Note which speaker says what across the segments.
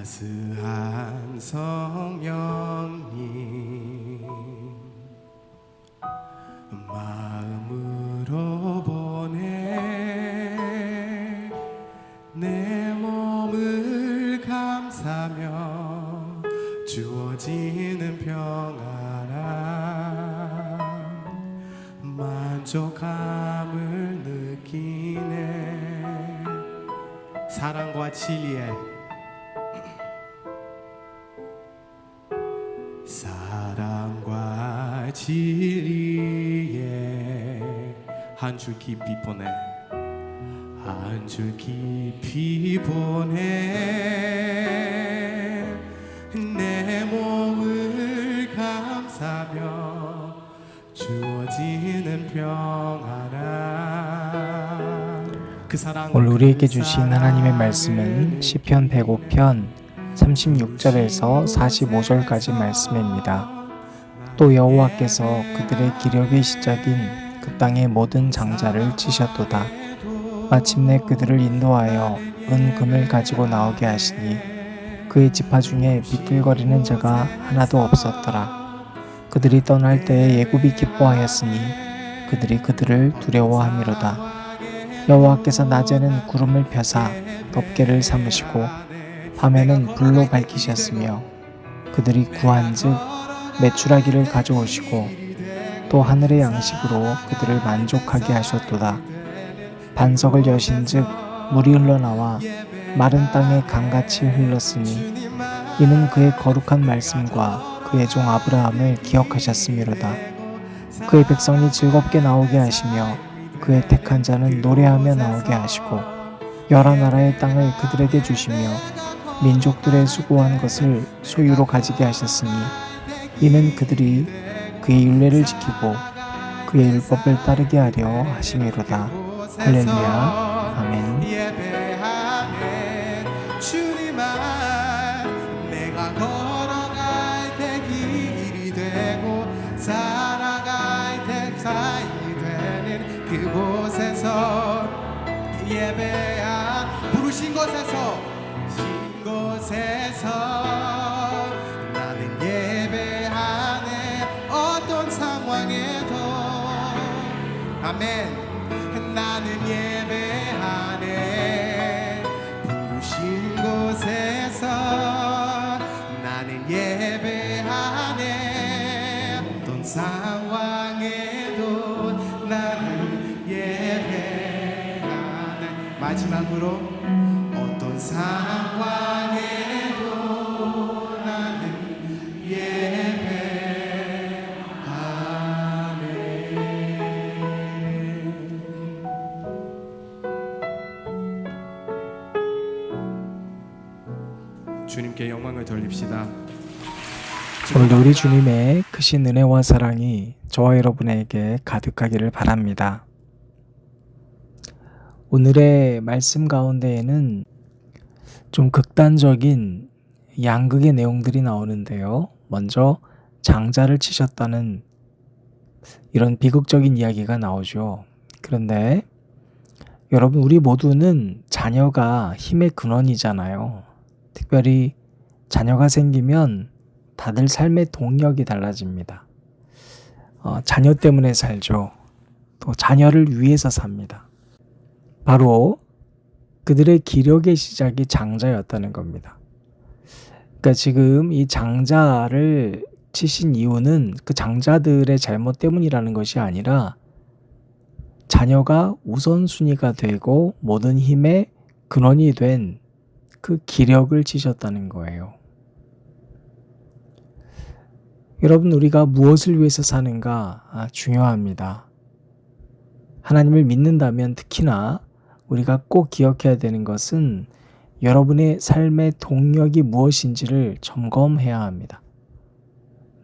Speaker 1: 따스한 성령님 마음으로 보내 내 몸을 감사며 주어지는 평안함 만족함을 느끼네. 사랑과 진리에 사랑과 진리에 한 줄 깊이 보내 한 줄 깊이 보내 내 몸을 감사며 주어지는 평안함. 그 사랑
Speaker 2: 오늘 우리에게 주신 하나님의 말씀은 시편 105편 36절에서 45절까지 말씀입니다. 또 여호와께서 그들의 기력의 시작인 그 땅의 모든 장자를 치셨도다. 마침내 그들을 인도하여 은금을 가지고 나오게 하시니 그의 지파 중에 비틀거리는 자가 하나도 없었더라. 그들이 떠날 때에 애굽이 기뻐하였으니 그들이 그들을 두려워함이로다. 여호와께서 낮에는 구름을 펴사 덮개를 삼으시고 밤에는 불로 밝히셨으며 그들이 구한즉 메추라기를 가져오시고 또 하늘의 양식으로 그들을 만족하게 하셨도다. 반석을 여신즉 물이 흘러나와 마른 땅에 강같이 흘렀으니 이는 그의 거룩한 말씀과 그의 종 아브라함을 기억하셨음이로다. 그의 백성이 즐겁게 나오게 하시며 그의 택한 자는 노래하며 나오게 하시고 여러 나라의 땅을 그들에게 주시며 민족들의 수고한 것을 소유로 가지게 하셨으니 이는 그들이 그의 율례를 지키고 그의 율법을 따르게 하려 하심이로다. 할렐루야. 아멘.
Speaker 1: 예배하네 주님 안 내가 걸어갈 때 길이 되고 살아갈 때 삶이 되는 그곳에서 예배한 부르신 곳에서 나는 예배하네 어떤 상황에도 아멘. 나는 예배하네 부르신 곳에서 나는 예배하네 어떤 상황에도 나는 예배하네. 마지막으로 어떤 상황에도 나는 예배하네. 주님께 영광을 돌립시다.
Speaker 2: 오늘도 우리 주님의 크신 은혜와 사랑이 저와 여러분에게 가득하기를 바랍니다. 오늘의 말씀 가운데에는 좀 극단적인 양극의 내용들이 나오는데요. 먼저 장자를 치셨다는 이런 비극적인 이야기가 나오죠. 그런데 여러분, 우리 모두는 자녀가 힘의 근원이잖아요. 특별히 자녀가 생기면 다들 삶의 동력이 달라집니다. 자녀 때문에 살죠. 또 자녀를 위해서 삽니다. 바로 그들의 기력의 시작이 장자였다는 겁니다. 그러니까 지금 이 장자를 치신 이유는 그 장자들의 잘못 때문이라는 것이 아니라 자녀가 우선순위가 되고 모든 힘의 근원이 된 그 기력을 치셨다는 거예요. 여러분, 우리가 무엇을 위해서 사는가 중요합니다. 하나님을 믿는다면 특히나 우리가 꼭 기억해야 되는 것은 여러분의 삶의 동력이 무엇인지를 점검해야 합니다.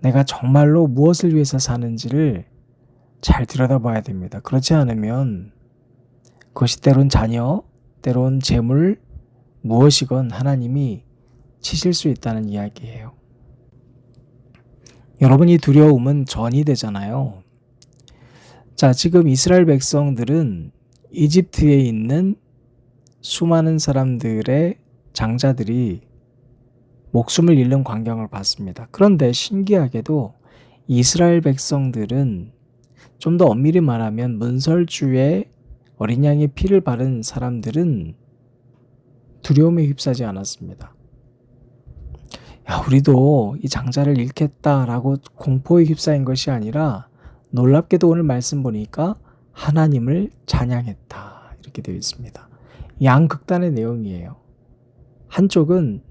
Speaker 2: 내가 정말로 무엇을 위해서 사는지를 잘 들여다봐야 됩니다. 그렇지 않으면 그것이 때론 자녀, 때론 재물, 무엇이건 하나님이 치실 수 있다는 이야기예요. 여러분이 두려움은 전이 되잖아요. 자, 지금 이스라엘 백성들은 이집트에 있는 수많은 사람들의 장자들이 목숨을 잃는 광경을 봤습니다. 그런데 신기하게도 이스라엘 백성들은 좀 더 엄밀히 말하면 문설주에 어린 양의 피를 바른 사람들은 두려움에 휩싸지 않았습니다. 야, 우리도 이 장자를 잃겠다라고 공포에 휩싸인 것이 아니라 놀랍게도 오늘 말씀 보니까 하나님을 찬양했다 이렇게 되어 있습니다. 양극단의 내용이에요. 한쪽은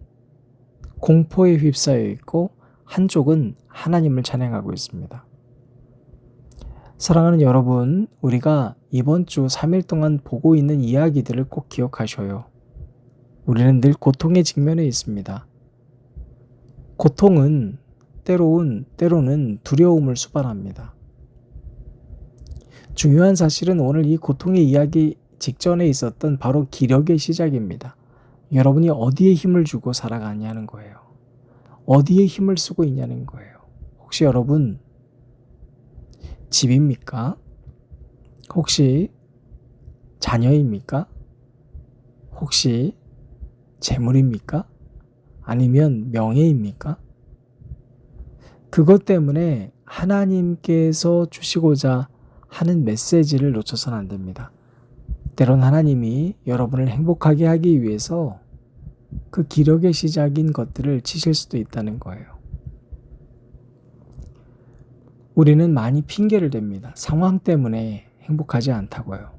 Speaker 2: 공포에 휩싸여 있고 한쪽은 하나님을 찬양하고 있습니다. 사랑하는 여러분, 우리가 이번 주 3일 동안 보고 있는 이야기들을 꼭 기억하셔요. 우리는 늘 고통에 직면해 있습니다. 고통은 때로는 두려움을 수반합니다. 중요한 사실은 오늘 이 고통의 이야기 직전에 있었던 바로 기력의 시작입니다. 여러분이 어디에 힘을 주고 살아가냐는 거예요. 어디에 힘을 쓰고 있냐는 거예요. 혹시 여러분 집입니까? 혹시 자녀입니까? 혹시 재물입니까? 아니면 명예입니까? 그것 때문에 하나님께서 주시고자 하는 메시지를 놓쳐서는 안 됩니다. 때론 하나님이 여러분을 행복하게 하기 위해서 그 기력의 시작인 것들을 치실 수도 있다는 거예요. 우리는 많이 핑계를 댑니다. 상황 때문에 행복하지 않다고요.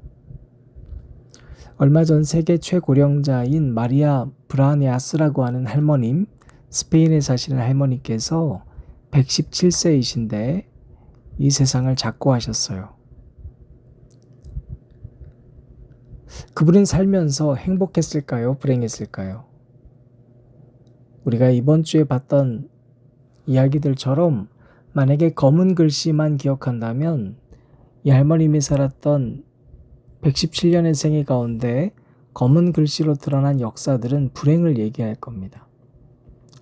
Speaker 2: 얼마 전 세계 최고령자인 마리아 브라네아스라고 하는 할머님, 스페인에 사시는 할머니께서 117세이신데 이 세상을 작고하셨어요. 그분은 살면서 행복했을까요? 불행했을까요? 우리가 이번 주에 봤던 이야기들처럼 만약에 검은 글씨만 기억한다면 이 할머님이 살았던 117년의 생애 가운데 검은 글씨로 드러난 역사들은 불행을 얘기할 겁니다.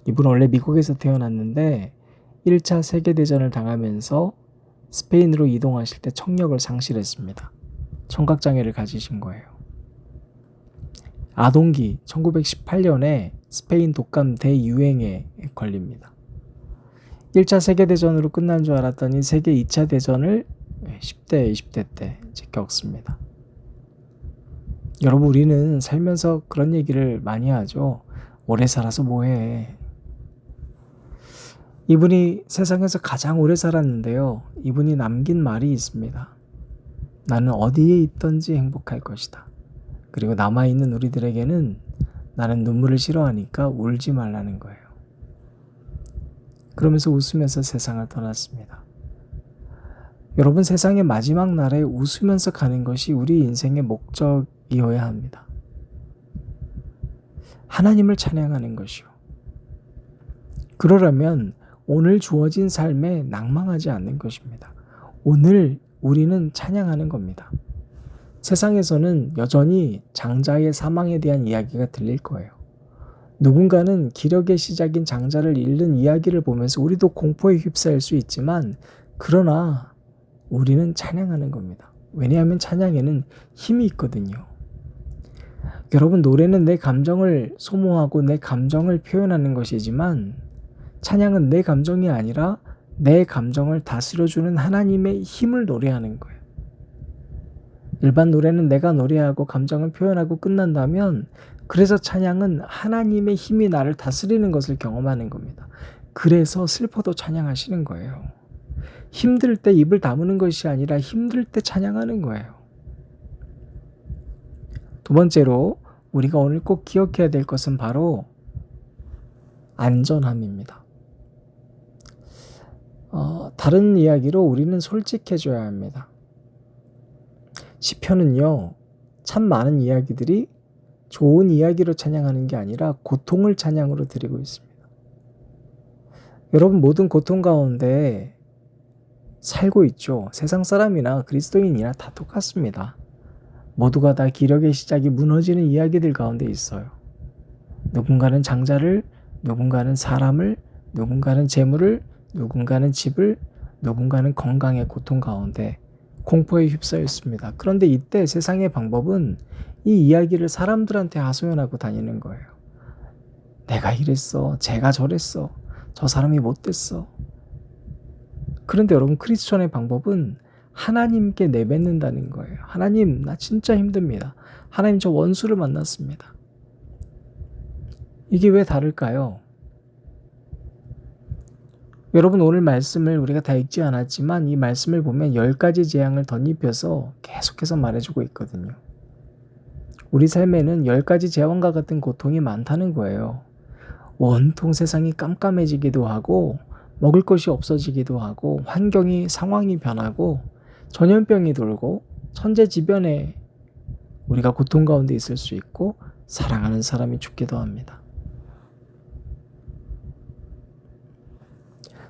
Speaker 2: 이분은 원래 미국에서 태어났는데 1차 세계대전을 당하면서 스페인으로 이동하실 때 청력을 상실했습니다. 청각장애를 가지신 거예요. 아동기 1918년에 스페인 독감 대유행에 걸립니다. 1차 세계대전으로 끝난 줄 알았더니 세계 2차 대전을 10대, 20대 때 겪습니다. 여러분, 우리는 살면서 그런 얘기를 많이 하죠. 오래 살아서 뭐해. 이분이 세상에서 가장 오래 살았는데요. 이분이 남긴 말이 있습니다. 나는 어디에 있든지 행복할 것이다. 그리고 남아있는 우리들에게는 나는 눈물을 싫어하니까 울지 말라는 거예요. 그러면서 웃으면서 세상을 떠났습니다. 여러분, 세상의 마지막 날에 웃으면서 가는 것이 우리 인생의 목적이어야 합니다. 하나님을 찬양하는 것이요. 그러려면 오늘 주어진 삶에 낭망하지 않는 것입니다. 오늘 우리는 찬양하는 겁니다. 세상에서는 여전히 장자의 사망에 대한 이야기가 들릴 거예요. 누군가는 기력의 시작인 장자를 잃는 이야기를 보면서 우리도 공포에 휩싸일 수 있지만 그러나 우리는 찬양하는 겁니다. 왜냐하면 찬양에는 힘이 있거든요. 여러분, 노래는 내 감정을 소모하고 내 감정을 표현하는 것이지만 찬양은 내 감정이 아니라 내 감정을 다스려주는 하나님의 힘을 노래하는 거예요. 일반 노래는 내가 노래하고 감정을 표현하고 끝난다면 그래서 찬양은 하나님의 힘이 나를 다스리는 것을 경험하는 겁니다. 그래서 슬퍼도 찬양하시는 거예요. 힘들 때 입을 다무는 것이 아니라 힘들 때 찬양하는 거예요. 두 번째로 우리가 오늘 꼭 기억해야 될 것은 바로 안전함입니다. 다른 이야기로 우리는 솔직해져야 합니다. 시편은요, 참 많은 이야기들이 좋은 이야기로 찬양하는 게 아니라 고통을 찬양으로 드리고 있습니다. 여러분, 모든 고통 가운데 살고 있죠. 세상 사람이나 그리스도인이나 다 똑같습니다. 모두가 다 기력의 시작이 무너지는 이야기들 가운데 있어요. 누군가는 장자를, 누군가는 사람을, 누군가는 재물을, 누군가는 집을, 누군가는 건강의 고통 가운데 공포에 휩싸여 있습니다. 그런데 이때 세상의 방법은 이 이야기를 사람들한테 하소연하고 다니는 거예요. 내가 이랬어, 제가 저랬어, 저 사람이 못됐어. 그런데 여러분, 크리스천의 방법은 하나님께 내뱉는다는 거예요. 하나님, 나 진짜 힘듭니다. 하나님, 저 원수를 만났습니다. 이게 왜 다를까요? 여러분, 오늘 말씀을 우리가 다 읽지 않았지만 이 말씀을 보면 10가지 재앙을 덧입혀서 계속해서 말해주고 있거든요. 우리 삶에는 10가지 재앙과 같은 고통이 많다는 거예요. 온통 세상이 깜깜해지기도 하고, 먹을 것이 없어지기도 하고, 상황이 변하고, 전염병이 돌고, 천재지변에 우리가 고통 가운데 있을 수 있고, 사랑하는 사람이 죽기도 합니다.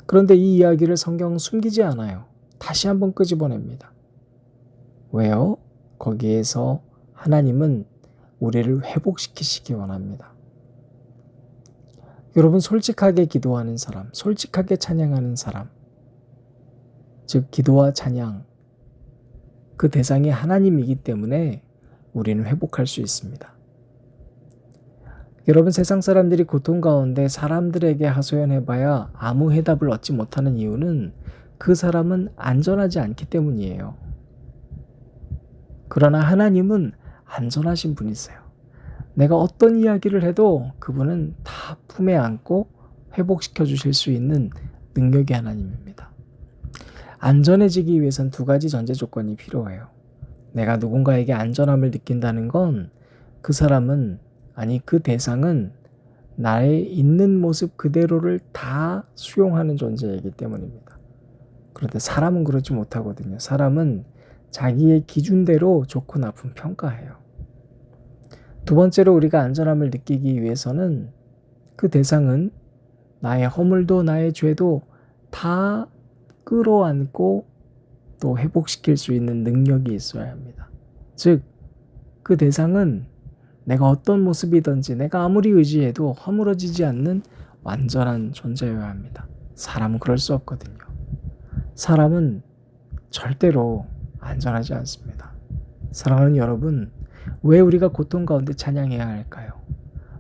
Speaker 2: 그런데 이 이야기를 성경은 숨기지 않아요. 다시 한번 끄집어냅니다. 왜요? 거기에서 하나님은 우리를 회복시키시기 원합니다. 여러분, 솔직하게 기도하는 사람, 솔직하게 찬양하는 사람, 즉 기도와 찬양, 그 대상이 하나님이기 때문에 우리는 회복할 수 있습니다. 여러분, 세상 사람들이 고통 가운데 사람들에게 하소연해봐야 아무 해답을 얻지 못하는 이유는 그 사람은 안전하지 않기 때문이에요. 그러나 하나님은 안전하신 분이세요. 내가 어떤 이야기를 해도 그분은 다 품에 안고 회복시켜 주실 수 있는 능력의 하나님입니다. 안전해지기 위해선 2가지 전제 조건이 필요해요. 내가 누군가에게 안전함을 느낀다는 건 그 사람은, 아니 그 대상은 나의 있는 모습 그대로를 다 수용하는 존재이기 때문입니다. 그런데 사람은 그렇지 못하거든요. 사람은 자기의 기준대로 좋고 나쁜 평가해요. 2번째로 우리가 안전함을 느끼기 위해서는 그 대상은 나의 허물도 나의 죄도 다 끌어안고 또 회복시킬 수 있는 능력이 있어야 합니다. 즉, 그 대상은 내가 어떤 모습이든지 내가 아무리 의지해도 허물어지지 않는 완전한 존재여야 합니다. 사람은 그럴 수 없거든요. 사람은 절대로 안전하지 않습니다. 사랑하는 여러분, 왜 우리가 고통 가운데 찬양해야 할까요?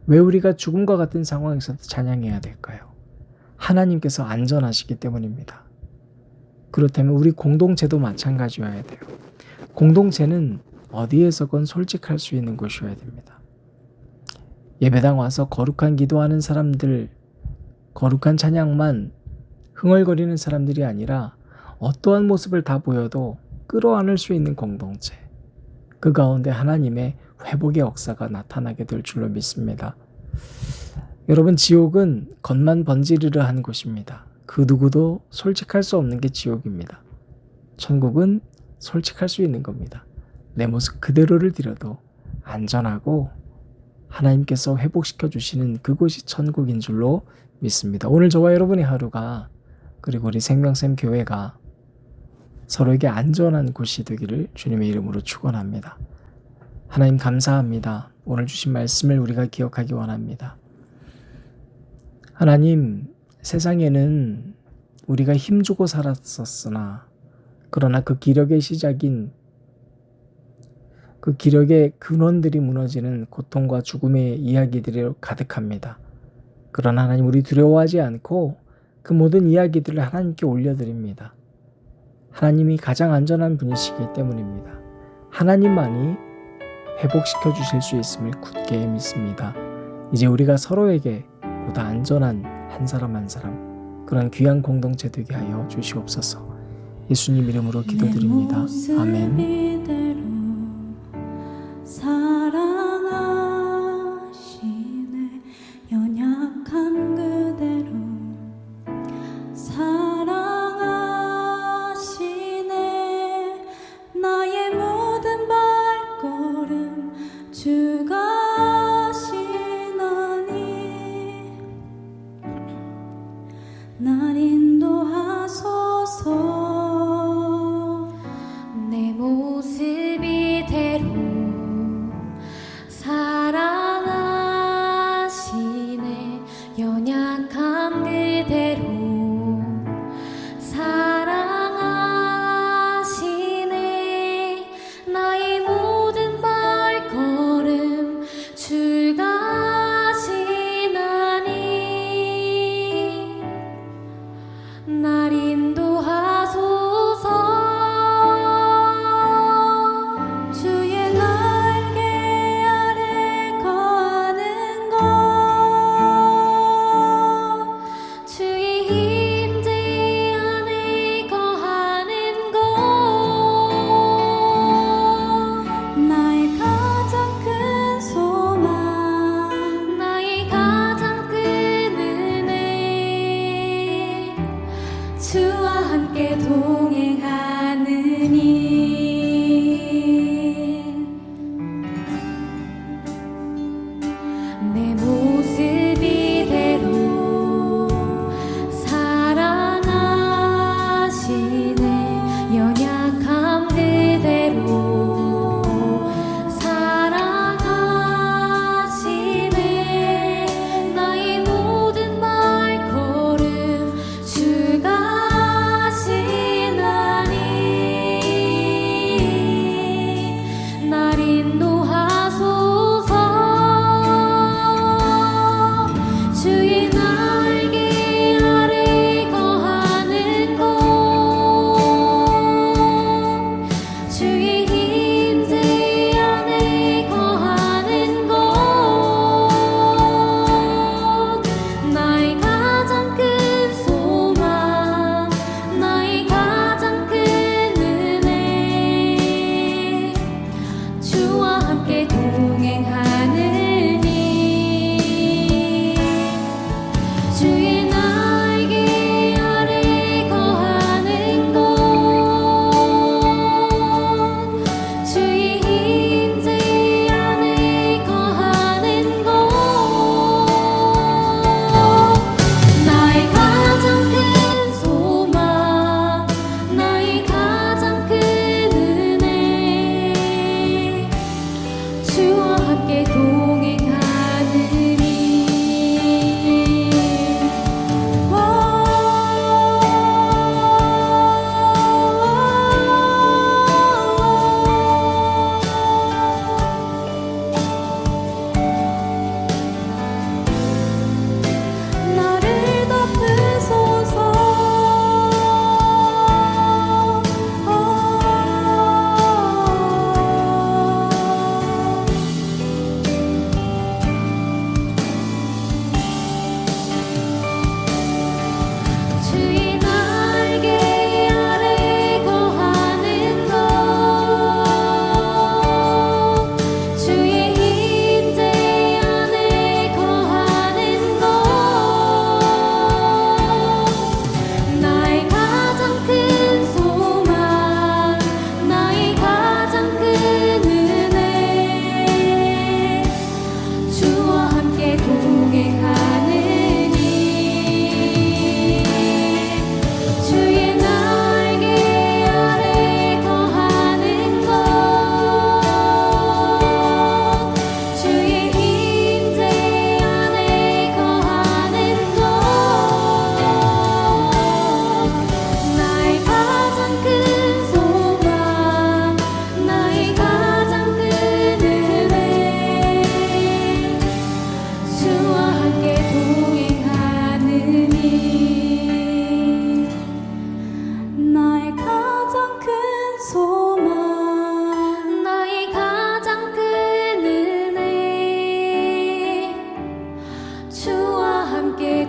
Speaker 2: 왜 우리가 죽음과 같은 상황에서도 찬양해야 될까요? 하나님께서 안전하시기 때문입니다. 그렇다면 우리 공동체도 마찬가지여야 돼요. 공동체는 어디에서건 솔직할 수 있는 곳이어야 됩니다. 예배당 와서 거룩한 기도하는 사람들, 거룩한 찬양만 흥얼거리는 사람들이 아니라 어떠한 모습을 다 보여도 끌어안을 수 있는 공동체, 그 가운데 하나님의 회복의 역사가 나타나게 될 줄로 믿습니다. 여러분, 지옥은 겉만 번지르르한 곳입니다. 그 누구도 솔직할 수 없는 게 지옥입니다. 천국은 솔직할 수 있는 겁니다. 내 모습 그대로를 드려도 안전하고 하나님께서 회복시켜 주시는 그곳이 천국인 줄로 믿습니다. 오늘 저와 여러분의 하루가, 그리고 우리 생명샘 교회가 서로에게 안전한 곳이 되기를 주님의 이름으로 축원합니다. 하나님, 감사합니다. 오늘 주신 말씀을 우리가 기억하기 원합니다. 하나님, 세상에는 우리가 힘주고 살았었으나, 그러나 그 기력의 시작인, 그 기력의 근원들이 무너지는 고통과 죽음의 이야기들이 가득합니다. 그러나 하나님, 우리 두려워하지 않고 그 모든 이야기들을 하나님께 올려드립니다. 하나님이 가장 안전한 분이시기 때문입니다. 하나님만이 회복시켜 주실 수 있음을 굳게 믿습니다. 이제 우리가 서로에게 보다 안전한 한 사람 한 사람, 그런 귀한 공동체 되게 하여 주시옵소서. 예수님 이름으로 기도드립니다. 아멘.
Speaker 3: 사랑하시네, 연약한 그대로 사랑하시네. 나의 모든 발걸음 주가 하시나니 날 인도하소서. 내 모습 주와 함께